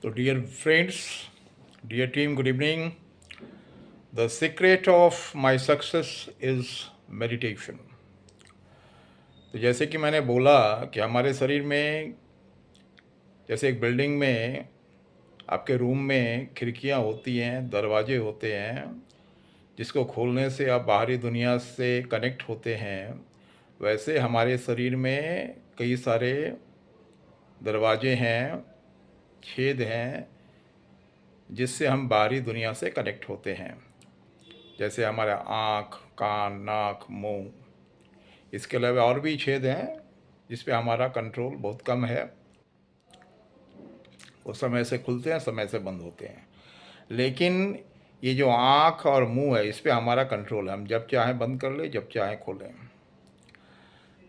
So, dear friends, dear team, good evening. The secret of my success is meditation. तो जैसे कि मैंने बोला कि हमारे शरीर में जैसे एक बिल्डिंग में आपके रूम में खिड़कियां होती हैं, दरवाजे होते हैं, जिसको खोलने से आप बाहरी दुनिया से कनेक्ट होते हैं, वैसे हमारे शरीर में कई सारे दरवाजे हैं, छेद हैं, जिससे हम बाहरी दुनिया से कनेक्ट होते हैं। जैसे हमारा आँख, कान, नाक, मुंह, इसके अलावा और भी छेद हैं जिस पे हमारा कंट्रोल बहुत कम है। वो समय से खुलते हैं, समय से बंद होते हैं। लेकिन ये जो आँख और मुंह है, इस पे हमारा कंट्रोल है। हम जब चाहें बंद कर लें, जब चाहें खोलें।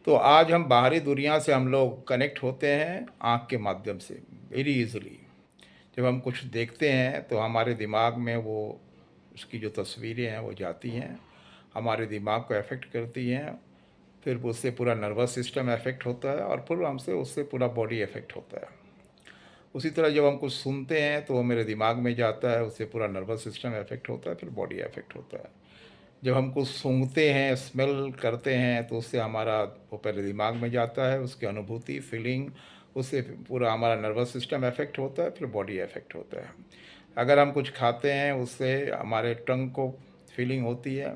तो आज हम बाहरी दुनिया से हम लोग कनेक्ट होते हैं आँख के माध्यम से, वेरी इजीली। जब हम कुछ देखते हैं तो हमारे दिमाग में वो उसकी जो तस्वीरें हैं वो जाती हैं, हमारे दिमाग को अफेक्ट करती हैं, फिर उससे पूरा नर्वस सिस्टम अफेक्ट होता है और फिर हमसे उससे पूरा बॉडी अफेक्ट होता है। उसी तरह जब हम कुछ सुनते हैं तो वो मेरे दिमाग में जाता है, उससे पूरा नर्वस सिस्टम अफेक्ट होता है, फिर बॉडी अफेक्ट होता है। जब हम कुछ सूंघते हैं, स्मेल करते हैं, तो उससे हमारा वो पहले दिमाग में जाता है, उसकी अनुभूति, फीलिंग, उससे पूरा हमारा नर्वस सिस्टम अफेक्ट होता है, फिर बॉडी अफेक्ट होता है। अगर हम कुछ खाते हैं, उससे हमारे टंग को फीलिंग होती है,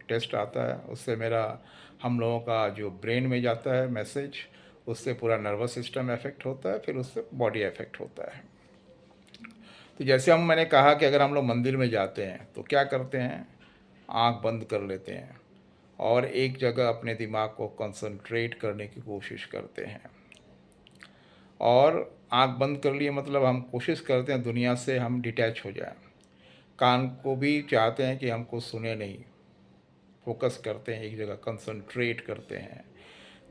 टेस्ट आता है, उससे मेरा हम लोगों का जो ब्रेन में जाता है मैसेज, उससे पूरा नर्वस सिस्टम अफेक्ट होता है, फिर उससे बॉडी अफेक्ट होता है। तो जैसे मैंने कहा कि अगर हम लोग मंदिर में जाते हैं तो क्या करते हैं, आंख बंद कर लेते हैं और एक जगह अपने दिमाग को कंसंट्रेट करने की कोशिश करते हैं। और आंख बंद कर लिए मतलब हम कोशिश करते हैं दुनिया से हम डिटैच हो जाएं। कान को भी चाहते हैं कि हमको सुने नहीं, फोकस करते हैं, एक जगह कंसंट्रेट करते हैं।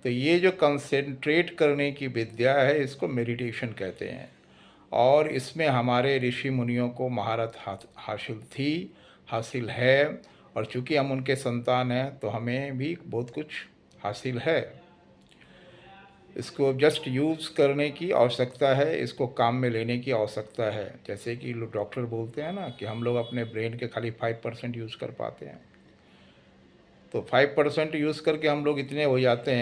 तो ये जो कंसंट्रेट करने की विद्या है, इसको मेडिटेशन कहते हैं। और इसमें हमारे ऋषि मुनियों को महारत हासिल थी, हासिल है। और चूँकि हम उनके संतान हैं तो हमें भी बहुत कुछ हासिल है। इसको जस्ट यूज़ करने की आवश्यकता है, इसको काम में लेने की आवश्यकता है। जैसे कि लोग डॉक्टर बोलते हैं ना कि हम लोग अपने ब्रेन के खाली 5% यूज़ कर पाते हैं। तो 5% यूज़ करके हम लोग इतने हो जाते हैं